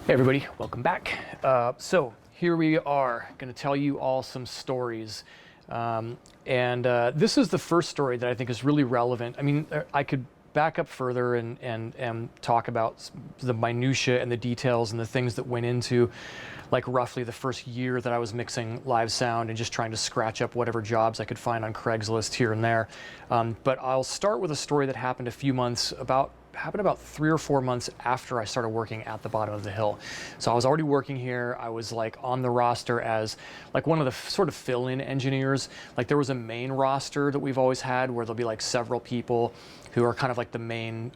Hey everybody, welcome back. So here we are going to tell you all some stories. This is the first story that I think is really relevant. I mean, I could back up further and talk about the minutia and the details and the things that went into like roughly the first year that I was mixing live sound and just trying to scratch up whatever jobs I could find on Craigslist here and there. But I'll start with a story that happened about 3 or 4 months after I started working at the bottom of the hill. So I was already working here. I was like on the roster as like one of the sort of fill-in engineers. Like there was a main roster that we've always had where there'll be like several people who are kind of like the main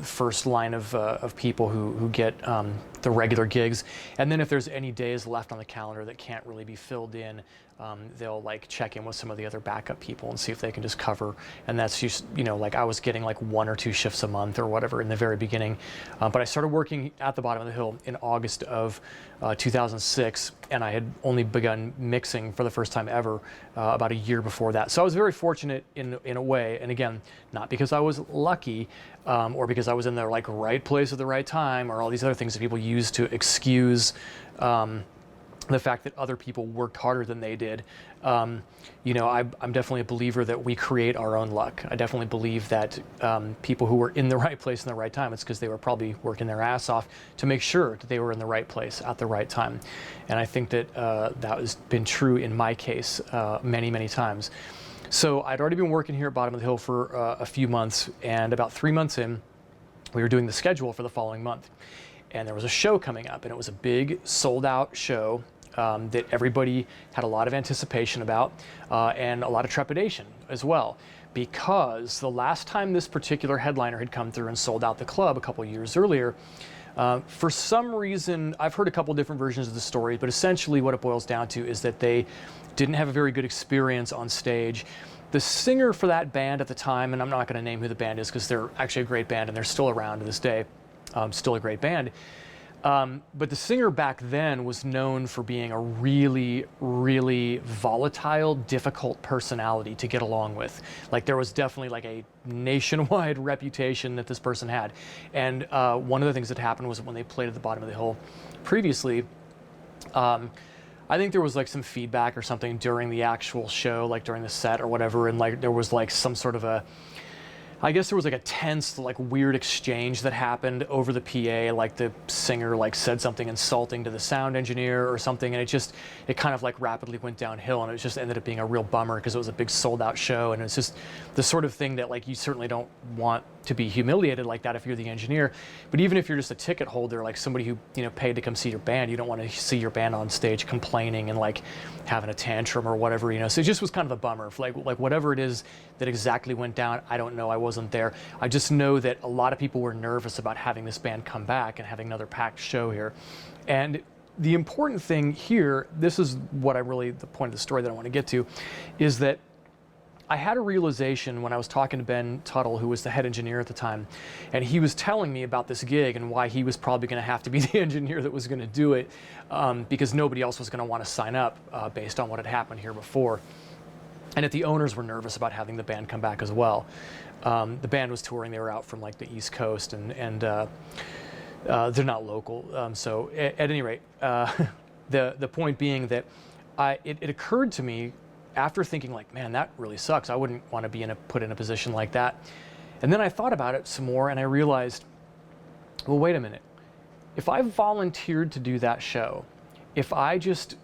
first line of people who get the regular gigs. And then if there's any days left on the calendar that can't really be filled in, they'll like check in with some of the other backup people and see if they can just cover. And that's just, you know, like I was getting like 1 or 2 shifts a month or whatever in the very beginning. But I started working at the bottom of the hill in August of 2006, and I had only begun mixing for the first time ever about a year before that. So I was very fortunate in a way, and again, not because I was lucky or because I was in the like right place at the right time or all these other things that people use to excuse the fact that other people worked harder than they did. You know, I'm definitely a believer that we create our own luck. I definitely believe that people who were in the right place in the right time, it's because they were probably working their ass off to make sure that they were in the right place at the right time. And I think that that has been true in my case many, many times. So I'd already been working here at Bottom of the Hill for a few months, and about 3 months in, we were doing the schedule for the following month. And there was a show coming up, and it was a big sold-out show that everybody had a lot of anticipation about and a lot of trepidation as well, because the last time this particular headliner had come through and sold out the club a couple years earlier, for some reason, I've heard a couple different versions of the story, but essentially what it boils down to is that they didn't have a very good experience on stage. The singer for that band at the time, and I'm not going to name who the band is because they're actually a great band and they're still around to this day, still a great band. But the singer back then was known for being a really, really volatile, difficult personality to get along with. Like there was definitely like a nationwide reputation that this person had. And one of the things that happened was when they played at the Bottom of the Hill previously, I think there was like some feedback or something during the actual show, like during the set or whatever. And like there was like some sort of I guess there was like a tense, like weird exchange that happened over the PA, like the singer like said something insulting to the sound engineer or something, and it kind of like rapidly went downhill, and it just ended up being a real bummer because it was a big sold out show, and it's just the sort of thing that like you certainly don't want to be humiliated like that if you're the engineer. But even if you're just a ticket holder, like somebody who, you know, paid to come see your band, you don't want to see your band on stage complaining and like having a tantrum or whatever, you know. So it just was kind of a bummer. Like whatever it is that exactly went down, I don't know. I wasn't there. I just know that a lot of people were nervous about having this band come back and having another packed show here. And the important thing here, this is what the point of the story that I want to get to, is that I had a realization when I was talking to Ben Tuttle, who was the head engineer at the time, and he was telling me about this gig and why he was probably going to have to be the engineer that was going to do it because nobody else was going to want to sign up based on what had happened here before. And that the owners were nervous about having the band come back as well. The band was touring; they were out from like the East Coast, and they're not local. So at any rate, the point being that it occurred to me after thinking like, man, that really sucks. I wouldn't want to be put in a position like that. And then I thought about it some more, and I realized, well, wait a minute. If I volunteered to do that show, if I just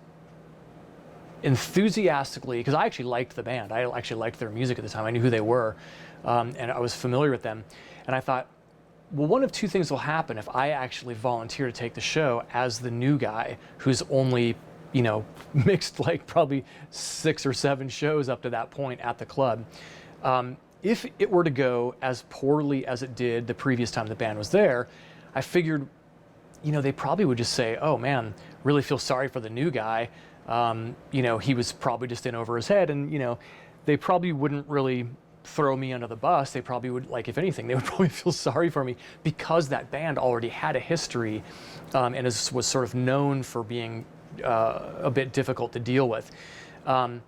enthusiastically, because I actually liked the band, I actually liked their music at the time, I knew who they were, and I was familiar with them, and I thought, well, one of two things will happen if I actually volunteer to take the show as the new guy who's only, you know, mixed like probably 6 or 7 shows up to that point at the club. If it were to go as poorly as it did the previous time the band was there, I figured, you know, they probably would just say, oh man, really feel sorry for the new guy. You know, he was probably just in over his head, and, you know, they probably wouldn't really throw me under the bus. They probably would, like, if anything, they would probably feel sorry for me because that band already had a history and was sort of known for being a bit difficult to deal with. And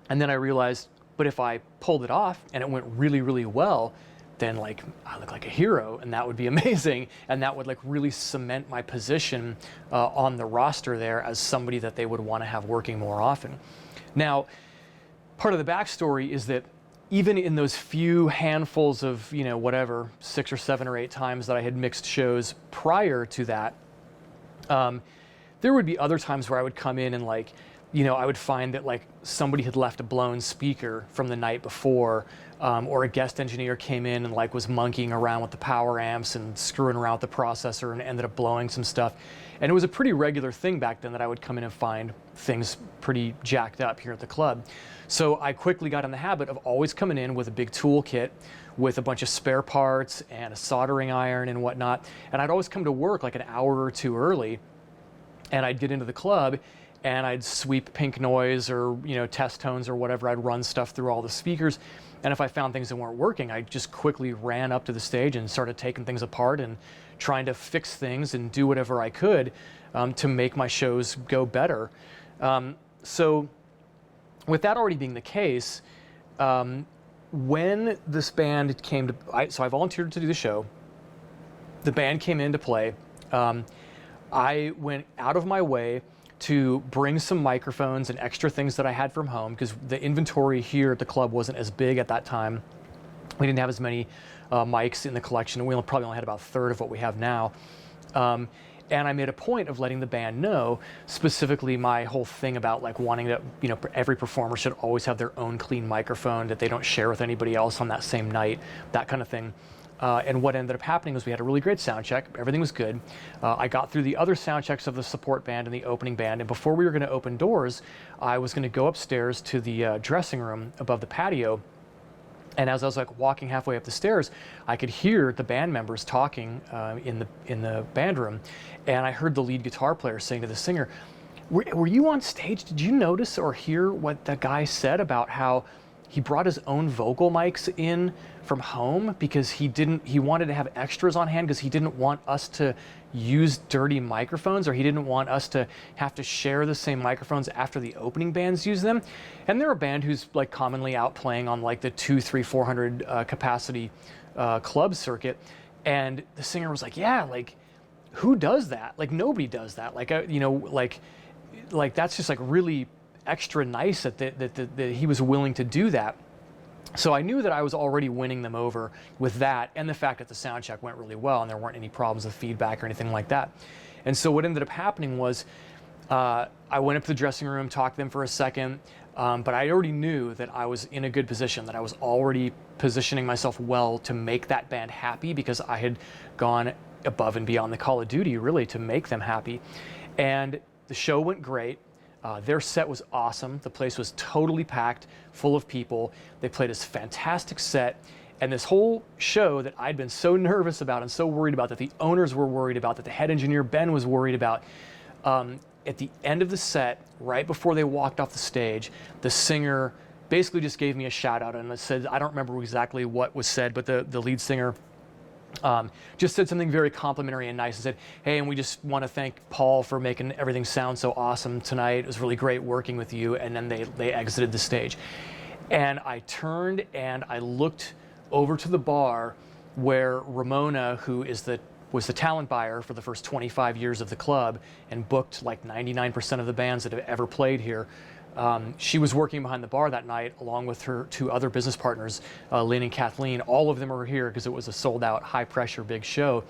then I realized, but if I pulled it off and it went really, really well, then like I look like a hero, and that would be amazing, and that would like really cement my position on the roster there as somebody that they would want to have working more often. Now, part of the backstory is that even in those few handfuls of, you know, whatever, 6 or 7 or 8 times that I had mixed shows prior to that, there would be other times where I would come in and like, you know, I would find that like somebody had left a blown speaker from the night before, or a guest engineer came in and like was monkeying around with the power amps and screwing around with the processor and ended up blowing some stuff. And it was a pretty regular thing back then that I would come in and find things pretty jacked up here at the club. So I quickly got in the habit of always coming in with a big toolkit with a bunch of spare parts and a soldering iron and whatnot. And I'd always come to work like an hour or 2 early, and I'd get into the club and I'd sweep pink noise or, you know, test tones or whatever. I'd run stuff through all the speakers. And if I found things that weren't working, I just quickly ran up to the stage and started taking things apart and trying to fix things and do whatever I could to make my shows go better. So with that already being the case, when this band came to, so I volunteered to do the show. The band came in to play. I went out of my way to bring some microphones and extra things that I had from home, because the inventory here at the club wasn't as big at that time. We didn't have as many mics in the collection. We probably only had about a third of what we have now. And I made a point of letting the band know, specifically my whole thing about like wanting to, you know, every performer should always have their own clean microphone that they don't share with anybody else on that same night, that kind of thing. And what ended up happening was we had a really great sound check. Everything was good. I got through the other sound checks of the support band and the opening band. And before we were going to open doors, I was going to go upstairs to the dressing room above the patio. And as I was like walking halfway up the stairs, I could hear the band members talking in the band room. And I heard the lead guitar player saying to the singer, were you on stage? Did you notice or hear what that guy said about how he brought his own vocal mics in from home because he wanted to have extras on hand because he didn't want us to use dirty microphones, or he didn't want us to have to share the same microphones after the opening bands use them. And they're a band who's like commonly out playing on like the 200, 300, 400 capacity club circuit. And the singer was like, yeah, like who does that? Like nobody does that. Like, you know, like that's just like really extra nice that he was willing to do that. So I knew that I was already winning them over with that, and the fact that the sound check went really well and there weren't any problems with feedback or anything like that. And so what ended up happening was I went up to the dressing room, talked to them for a second, but I already knew that I was in a good position, that I was already positioning myself well to make that band happy because I had gone above and beyond the call of duty really to make them happy. And the show went great. Their set was awesome. The place was totally packed, full of people. They played this fantastic set. And this whole show that I'd been so nervous about and so worried about, that the owners were worried about, that the head engineer, Ben, was worried about, at the end of the set, right before they walked off the stage, the singer basically just gave me a shout out and said, I don't remember exactly what was said, but the lead singer just said something very complimentary and nice and said, hey, and we just want to thank Paul for making everything sound so awesome tonight. It was really great working with you. And then they exited the stage. And I turned and I looked over to the bar where Ramona, who was the talent buyer for the first 25 years of the club and booked like 99% of the bands that have ever played here. She was working behind the bar that night along with her 2 other business partners, Lynn and Kathleen. All of them were here because it was a sold out, high pressure, big show.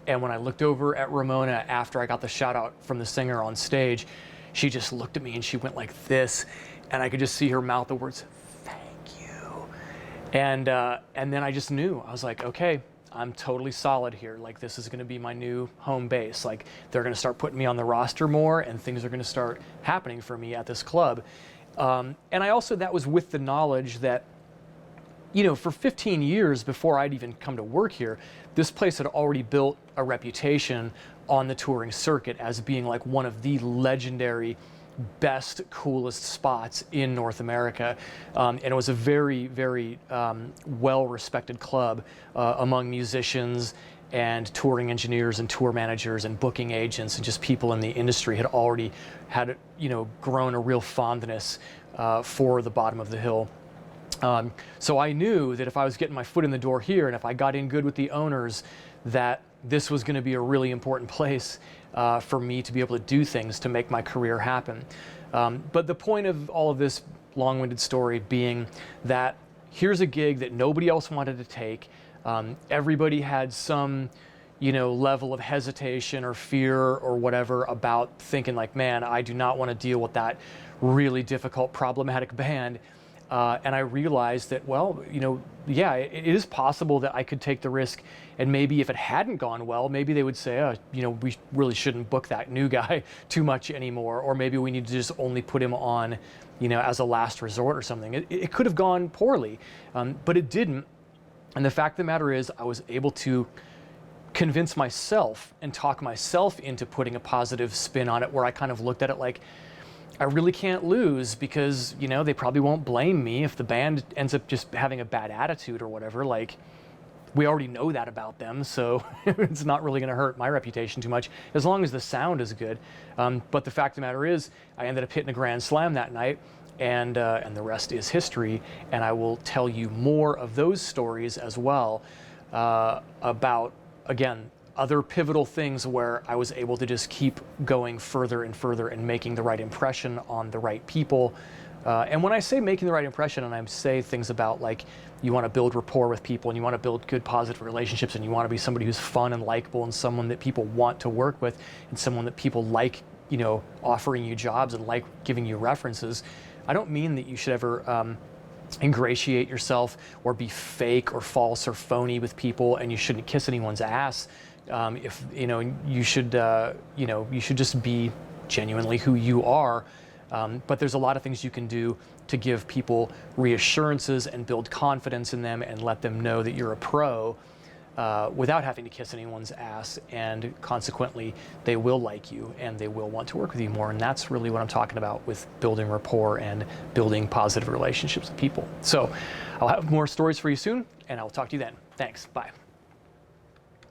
And when I looked over at Ramona after I got the shout out from the singer on stage, she just looked at me and she went like this, and I could just see her mouth the words, thank you. And then I just knew. I was like, okay, I'm totally solid here. Like, this is going to be my new home base. Like, they're going to start putting me on the roster more, and things are going to start happening for me at this club. And I also, that was with the knowledge that, you know, for 15 years before I'd even come to work here, this place had already built a reputation on the touring circuit as being like one of the legendary, best, coolest spots in North America. And it was a very, very well-respected club among musicians and touring engineers and tour managers and booking agents, and just people in the industry had already had, you know, grown a real fondness for the bottom of the hill. So I knew that if I was getting my foot in the door here, and if I got in good with the owners, that this was going to be a really important place for me to be able to do things to make my career happen. But the point of all of this long-winded story being that here's a gig that nobody else wanted to take. Everybody had some, level of hesitation or fear or whatever about thinking like, man, I do not want to deal with that really difficult, problematic band. And I realized that, well, yeah, it is possible that I could take the risk, and maybe if it hadn't gone well, maybe they would say, we really shouldn't book that new guy too much anymore, or maybe we need to just only put him on, as a last resort or something. It could have gone poorly, but it didn't. And the fact of the matter is, I was able to convince myself and talk myself into putting a positive spin on it, where I kind of looked at it like, I really can't lose, because, they probably won't blame me if the band ends up just having a bad attitude or whatever. Like, we already know that about them, so it's not really going to hurt my reputation too much, as long as the sound is good. But the fact of the matter is, I ended up hitting a grand slam that night, and the rest is history. And I will tell you more of those stories as well, about, again, other pivotal things where I was able to just keep going further and further and making the right impression on the right people. And when I say making the right impression, and I say things about like, you want to build rapport with people, and you want to build good positive relationships, and you want to be somebody who's fun and likable, and someone that people want to work with, and someone that people like, offering you jobs and like giving you references. I don't mean that you should ever ingratiate yourself or be fake or false or phony with people, and you shouldn't kiss anyone's ass. If you should just be genuinely who you are. But there's a lot of things you can do to give people reassurances and build confidence in them and let them know that you're a pro, without having to kiss anyone's ass, and consequently they will like you and they will want to work with you more. And that's really what I'm talking about with building rapport and building positive relationships with people. So I'll have more stories for you soon, and I'll talk to you then. Thanks. Bye.